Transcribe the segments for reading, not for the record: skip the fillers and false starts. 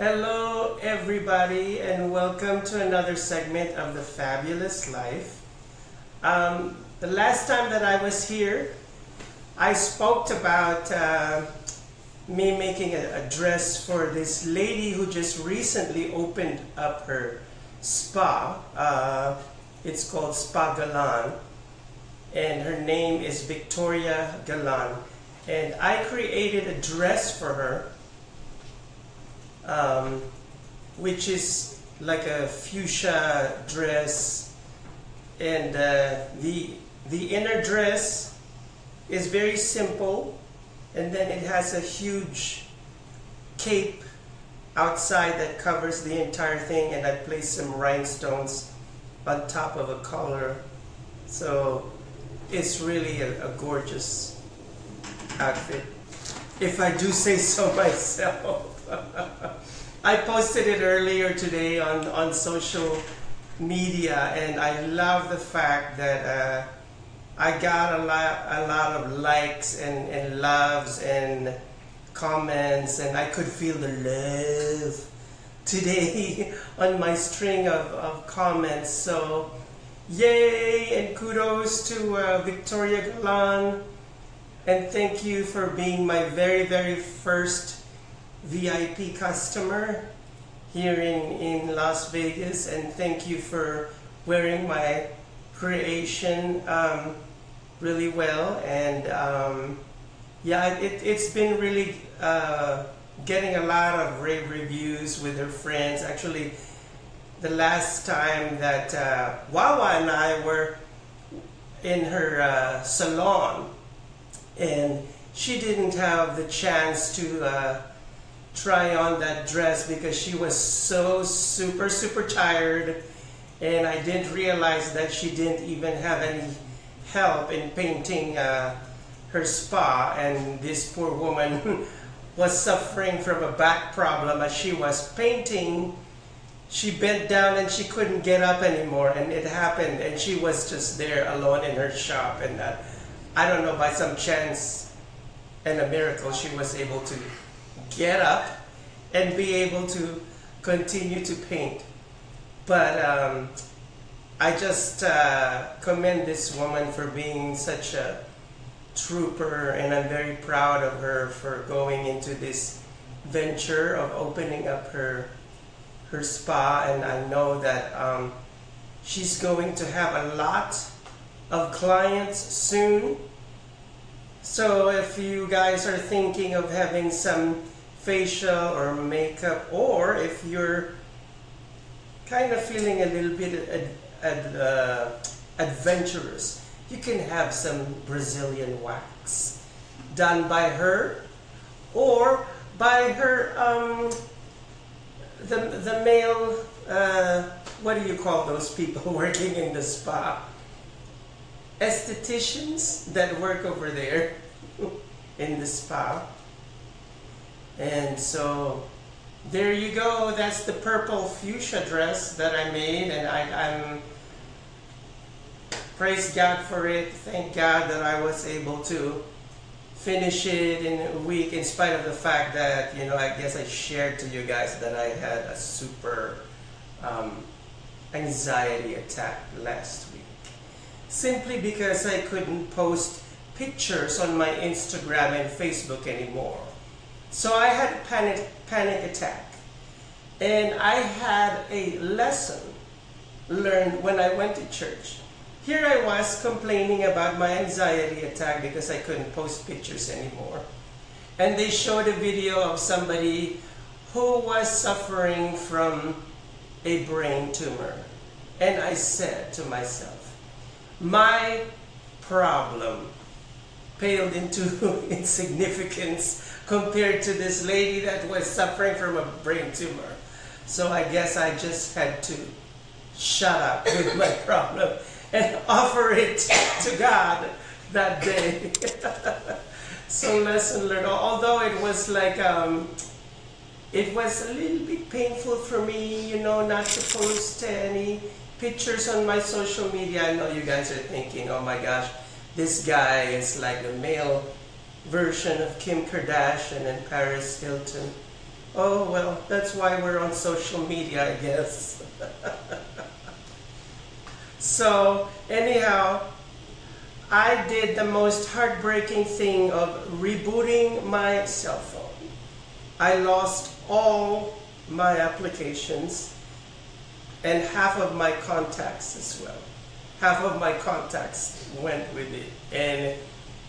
Hello everybody and welcome to another segment of the Fabulous Life. The last time that I was here, I spoke about me making a dress for this lady who just recently opened up her spa. It's called Spa Galan, and her name is Victoria Galan. And I created a dress for her, which is like a fuchsia dress, and the inner dress is very simple, and then it has a huge cape outside that covers the entire thing, and I placed some rhinestones on top of a collar, so it's really a gorgeous outfit, if I do say so myself. I posted it earlier today on social media, and I love the fact that I got a lot of likes and loves and comments, and I could feel the love today on my string of comments. So yay, and kudos to Victoria Galan, and thank you for being my very first VIP customer here in Las Vegas, and thank you for wearing my creation really well. And yeah, it's been really getting a lot of rave reviews with her friends. Actually, the last time that Wawa and I were in her salon, and she didn't have the chance to try on that dress because she was so super tired, and I didn't realize that she didn't even have any help in painting her spa, and this poor woman was suffering from a back problem as she was painting. She bent down and she couldn't get up anymore, and it happened, and she was just there alone in her shop, and I don't know, by some chance and a miracle, she was able to get up and be able to continue to paint. But I just commend this woman for being such a trooper, and I'm very proud of her for going into this venture of opening up her spa, and I know that she's going to have a lot of clients soon. So if you guys are thinking of having some facial or makeup, or if you're kind of feeling a little bit adventurous, you can have some Brazilian wax done by her, or by her the male what do you call those people working in the spa? Estheticians that work over there in the spa. And so there you go, that's the purple fuchsia dress that I made, and I'm praise God for it. Thank God that I was able to finish it in a week, in spite of the fact that, you know, I guess I shared to you guys that I had a super anxiety attack last week, simply because I couldn't post pictures on my Instagram and Facebook anymore. So I had a panic attack, and I had a lesson learned when I went to church. Here I was complaining about my anxiety attack because I couldn't post pictures anymore, and they showed a video of somebody who was suffering from a brain tumor, and I said to myself, my problem paled into insignificance compared to this lady that was suffering from a brain tumor. So I guess I just had to shut up with my problem and offer it to God that day. So lesson learned. Although it was like, it was a little bit painful for me, you know, not to post any pictures on my social media. I know you guys are thinking, oh my gosh, this guy is like the male version of Kim Kardashian and Paris Hilton. Oh, well, that's why we're on social media, I guess. So, anyhow, I did the most heartbreaking thing of rebooting my cell phone. I lost all my applications and half of my contacts as well. Half of my contacts went with it, and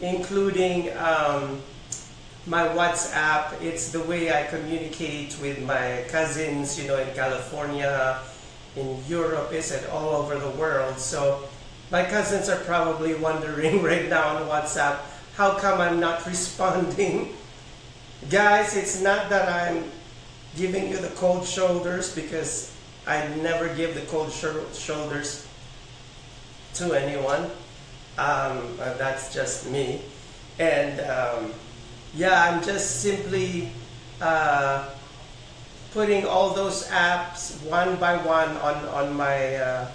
including my WhatsApp. It's the way I communicate with my cousins, you know, in California, in Europe, is it all over the world. So my cousins are probably wondering right now on WhatsApp, how come I'm not responding? Guys, it's not that I'm giving you the cold shoulders, because I never give the cold shoulders to anyone. That's just me. And yeah, I'm just simply putting all those apps one by one on my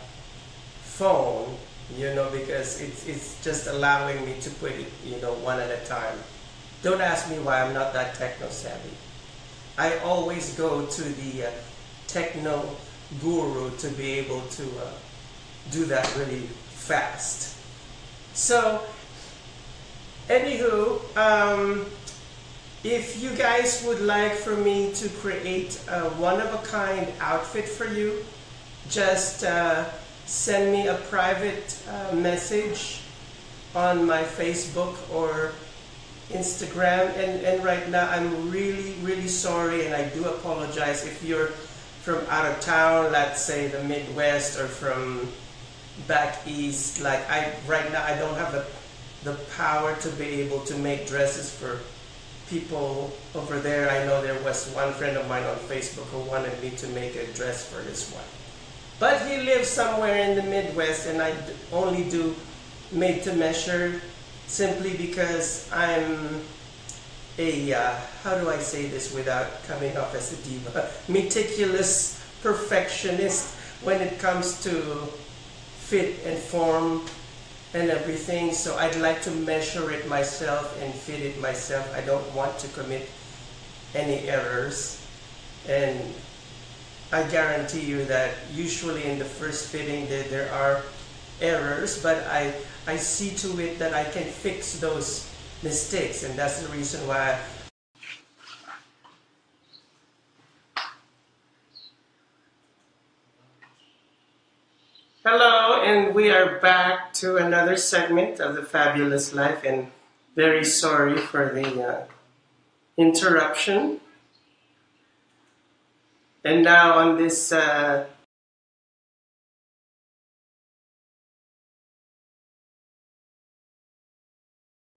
phone, you know, because it's just allowing me to put it, you know, one at a time. Don't ask me why I'm not that techno savvy. I always go to the techno guru to be able to do that really fast. So, anywho, if you guys would like for me to create a one-of-a-kind outfit for you, just send me a private message on my Facebook or Instagram. And right now, I'm really sorry, and I do apologize if you're from out of town, let's say the Midwest, or from back east. Like right now, I don't have the power to be able to make dresses for people over there. I know there was one friend of mine on Facebook who wanted me to make a dress for his wife. But he lives somewhere in the Midwest, and I only do made to measure, simply because I'm a, how do I say this without coming off as a diva, meticulous perfectionist when it comes to fit and form and everything. So I'd like to measure it myself and fit it myself. I don't want to commit any errors. And I guarantee you that usually in the first fitting there are errors, but I see to it that I can fix those mistakes, and that's the reason why Hello, and we are back to another segment of the Fabulous Life, and very sorry for the interruption. And now on this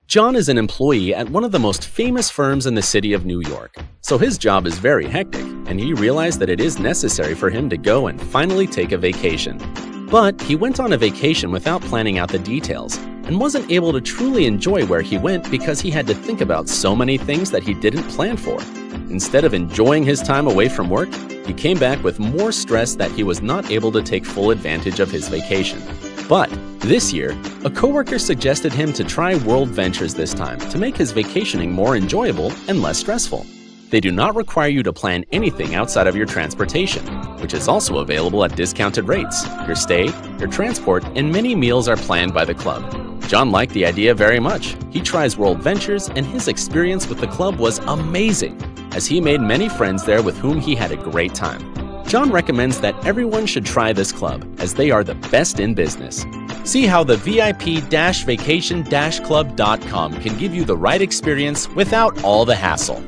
John is an employee at one of the most famous firms in the city of New York, so his job is very hectic, and he realized that it is necessary for him to go and finally take a vacation. But he went on a vacation without planning out the details, and wasn't able to truly enjoy where he went because he had to think about so many things that he didn't plan for. Instead of enjoying his time away from work, he came back with more stress that he was not able to take full advantage of his vacation. But this year, a coworker suggested him to try World Ventures this time to make his vacationing more enjoyable and less stressful. They do not require you to plan anything outside of your transportation, which is also available at discounted rates. Your stay, your transport, and many meals are planned by the club. John liked the idea very much. He tries World Ventures, and his experience with the club was amazing, as he made many friends there with whom he had a great time. John recommends that everyone should try this club, as they are the best in business. See how the VIP-vacation-club.com can give you the right experience without all the hassle.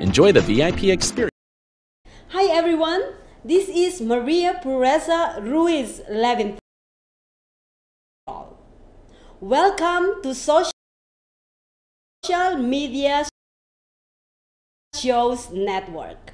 Enjoy the VIP experience. Hi everyone, this is Maria Pureza Ruiz Levinthal. Welcome to Social Media Shows Network.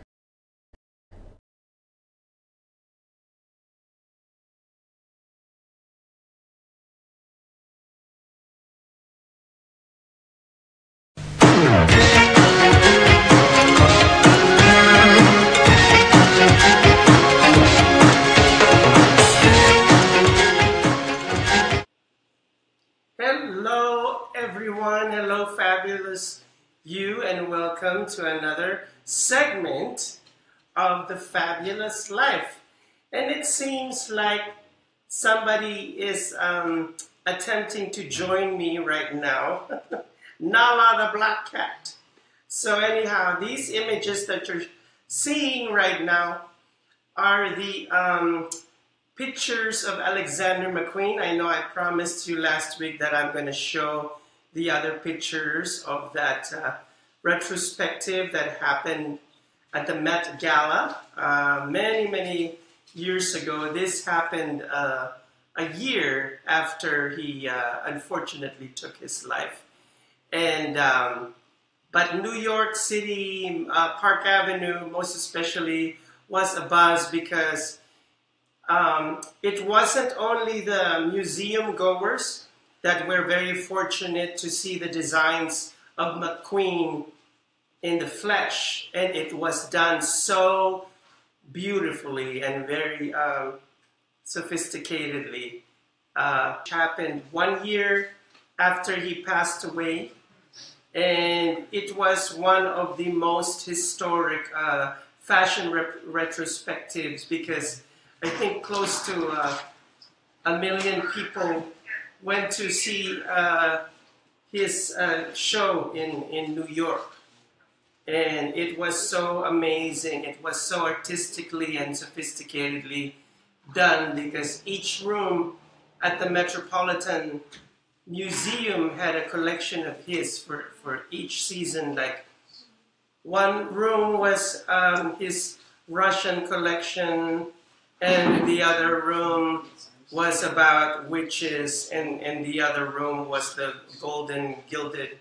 Hello everyone, hello fabulous you and welcome to another segment of the Fabulous Life. And it seems like somebody is attempting to join me right now. Nala the Black Cat. So anyhow, these images that you're seeing right now are the pictures of Alexander McQueen. I know I promised you last week that I'm going to show the other pictures of that retrospective that happened at the Met Gala many years ago. This happened a year after he unfortunately took his life. And but New York City, Park Avenue, most especially, was abuzz because it wasn't only the museum goers that were very fortunate to see the designs of McQueen in the flesh, and it was done so beautifully and very sophisticatedly. It happened 1 year after he passed away, and it was one of the most historic fashion retrospectives because I think close to 1 million people went to see his show in New York. And it was so amazing. It was so artistically and sophisticatedly done because each room at the Metropolitan Museum had a collection of his for each season. Like one room was his Russian collection, and the other room was about witches, and the other room was the golden gilded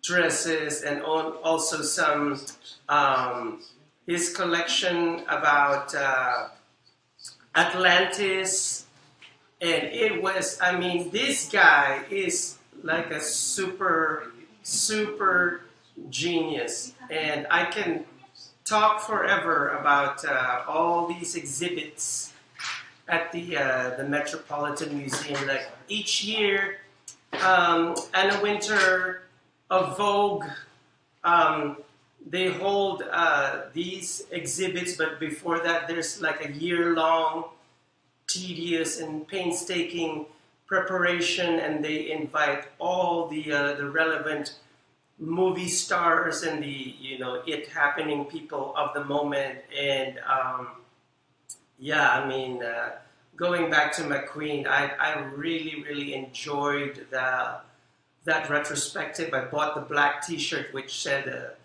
dresses, and also some his collection about Atlantis. And it was, I mean, this guy is like a super genius, and I can talk forever about all these exhibits at the Metropolitan Museum. Like each year, Anna Winter of Vogue, they hold these exhibits, but before that, there's like a year-long, tedious and painstaking preparation, and they invite all the relevant movie stars and the it happening people of the moment. And yeah, I mean, going back to McQueen, I really enjoyed that retrospective. I bought the black T-shirt which said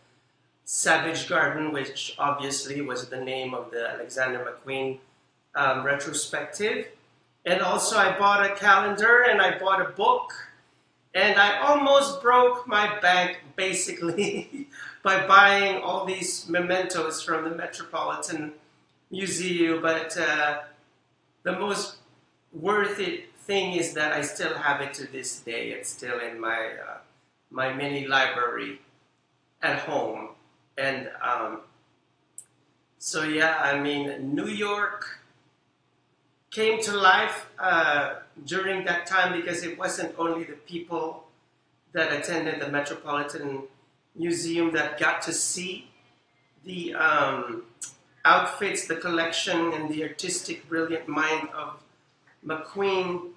Savage Garden, which obviously was the name of the Alexander McQueen retrospective. And also I bought a calendar and I bought a book, and I almost broke my bank basically by buying all these mementos from the Metropolitan Museum. But the most worth it thing is that I still have it to this day. It's still in my my mini library at home. And so yeah, I mean, New York came to life during that time because it wasn't only the people that attended the Metropolitan Museum that got to see the outfits, the collection, and the artistic, brilliant mind of McQueen,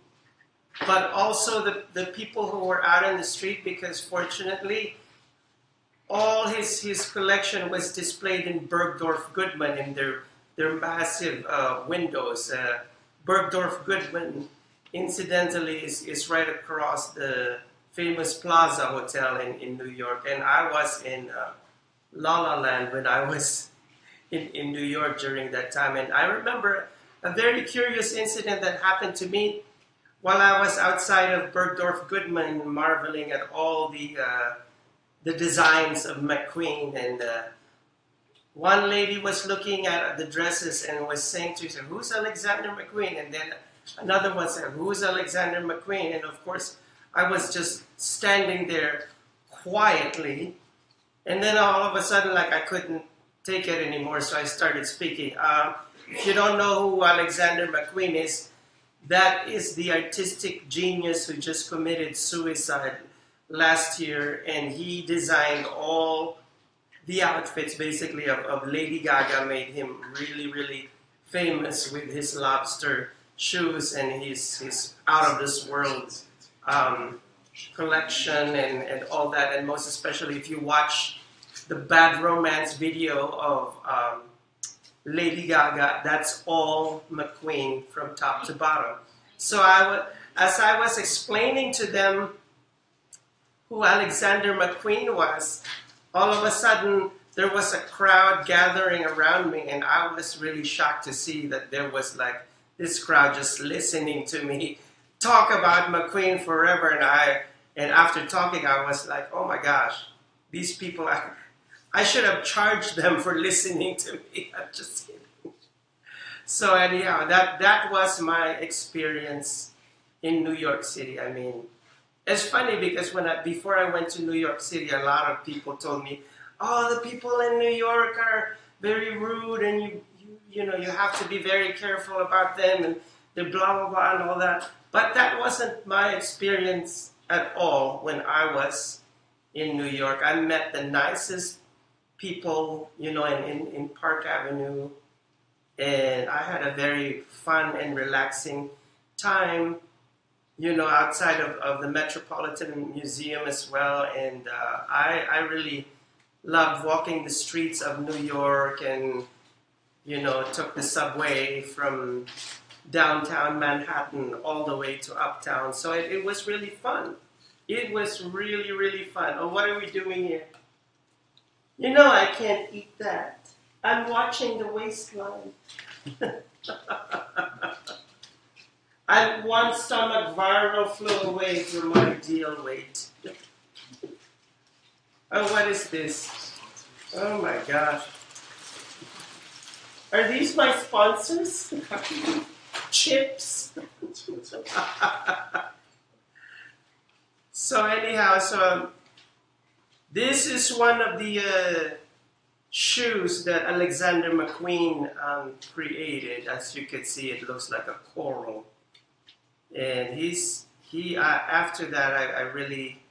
but also the people who were out in the street, because fortunately all his collection was displayed in Bergdorf Goodman in their massive windows. Bergdorf Goodman, incidentally, is right across the famous Plaza Hotel in New York. And I was in La La Land when I was in New York during that time. And I remember a very curious incident that happened to me while I was outside of Bergdorf Goodman, marveling at all the designs of McQueen. And one lady was looking at the dresses and was saying to herself, "Who's Alexander McQueen?" And then another one said, "Who's Alexander McQueen?" And of course, I was just standing there quietly. And then all of a sudden, like, I couldn't take it anymore, so I started speaking. If you don't know who Alexander McQueen is, that is the artistic genius who just committed suicide last year, and he designed all the outfits basically of Lady Gaga, made him really, really famous with his lobster shoes and his out of this world collection and all that. And most especially if you watch the Bad Romance video of Lady Gaga, that's all McQueen from top to bottom. So as I was explaining to them who Alexander McQueen was, all of a sudden there was a crowd gathering around me, and I was really shocked to see that there was like this crowd just listening to me talk about McQueen forever. And after talking, I was like, oh my gosh, these people, I should have charged them for listening to me. I'm just kidding. So anyhow, that was my experience in New York City. I mean, it's funny because before I went to New York City, a lot of people told me, "Oh, the people in New York are very rude, and you know you have to be very careful about them, and they're blah blah blah and all that." But that wasn't my experience at all when I was in New York. I met the nicest people, you know, in Park Avenue, and I had a very fun and relaxing time, you know, outside of the Metropolitan Museum as well. And I really loved walking the streets of New York, and, you know, took the subway from downtown Manhattan all the way to uptown. So it was really fun. It was really, really fun. Oh, what are we doing here? You know I can't eat that. I'm watching the waistline. One stomach viral flew away from my ideal weight. Oh, what is this? Oh my gosh. Are these my sponsors? Chips? So anyhow, this is one of the shoes that Alexander McQueen created. As you can see, it looks like a coral. And after that, I really,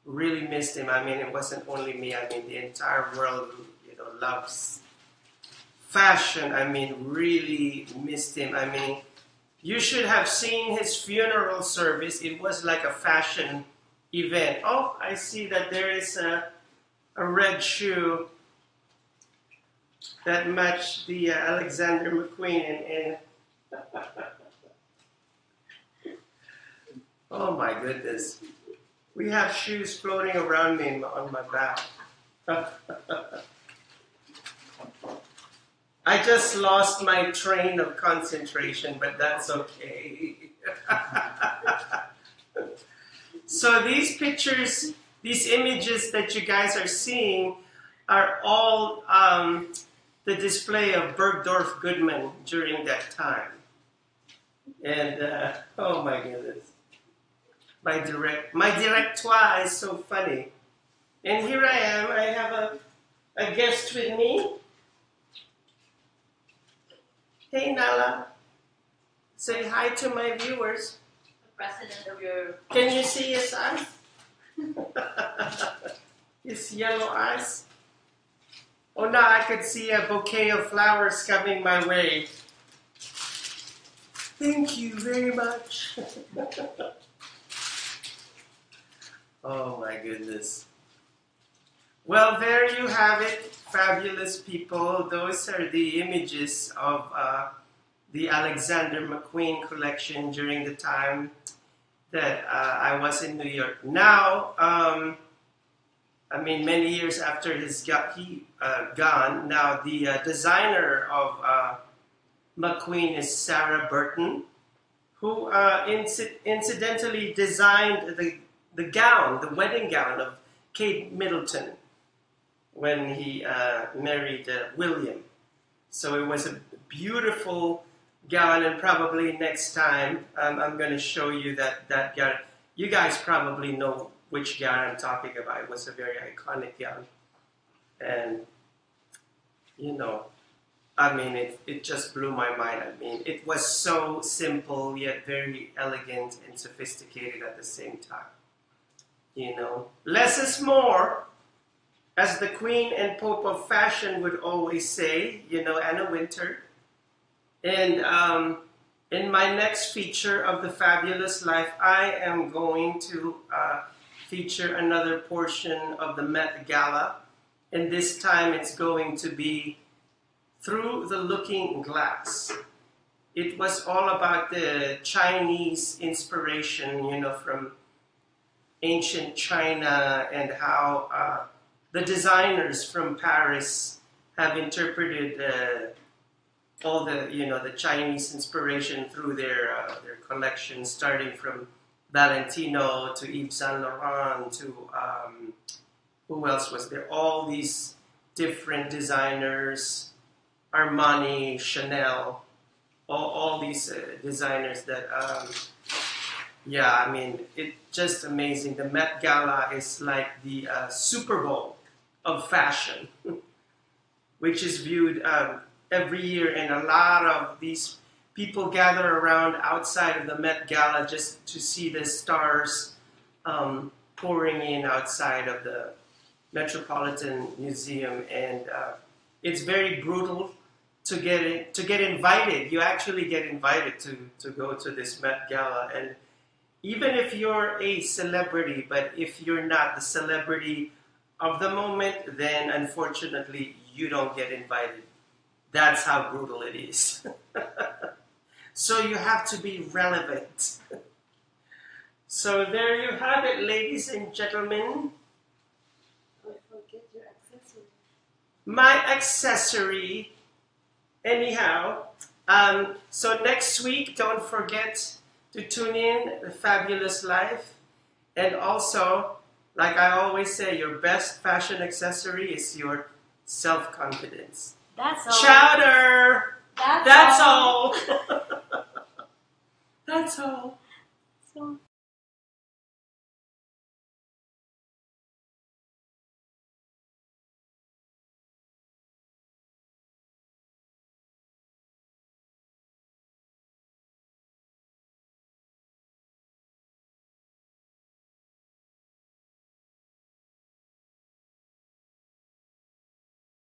really missed him. I mean, it wasn't only me. I mean, the entire world, you know, loves fashion. I mean, really missed him. I mean, you should have seen his funeral service. It was like a fashion event. Oh, I see that there is a red shoe that matched the Alexander McQueen. And oh my goodness. We have shoes floating around me on my back. I just lost my train of concentration, but that's okay. So these pictures, these images that you guys are seeing are all the display of Bergdorf Goodman during that time. And oh my goodness. My directoire is so funny. And here I am. I have a guest with me. Hey, Nala. Say hi to my viewers. The president of your... Can you see his eyes? His yellow eyes. Oh, now I could see a bouquet of flowers coming my way. Thank you very much. Oh my goodness. Well, there you have it, fabulous people. Those are the images of the Alexander McQueen collection during the time that I was in New York. Now, I mean, many years after he gone, now the designer of McQueen is Sarah Burton, who incidentally designed the gown, the wedding gown of Kate Middleton when he married William. So it was a beautiful gown, and probably next time I'm going to show you that gown. You guys probably know which gown I'm talking about. It was a very iconic gown. And, you know, I mean, it just blew my mind. I mean, it was so simple, yet very elegant and sophisticated at the same time. You know, less is more, as the queen and pope of fashion would always say, you know, Anna Winter. And in my next feature of the Fabulous Life, I am going to feature another portion of the Met Gala. And this time it's going to be Through the Looking Glass. It was all about the Chinese inspiration, you know, from ancient China, and how the designers from Paris have interpreted all the, you know, the Chinese inspiration through their collection, starting from Valentino to Yves Saint Laurent to who else was there? All these different designers, Armani, Chanel, all these designers that, yeah, I mean, it's just amazing. The Met Gala is like the Super Bowl of fashion, which is viewed every year, and a lot of these people gather around outside of the Met Gala just to see the stars pouring in outside of the Metropolitan Museum, and it's very brutal to get invited. You actually get invited to go to this Met Gala, and even if you're a celebrity, but if you're not the celebrity of the moment, then unfortunately you don't get invited. That's how brutal it is. So you have to be relevant. So there you have it, ladies and gentlemen. Don't forget your accessory. My accessory. Anyhow, so next week, don't forget to tune in The Fabulous Life. And also, like I always say, your best fashion accessory is your self-confidence. That's all. Chowder! That's all. That's all. So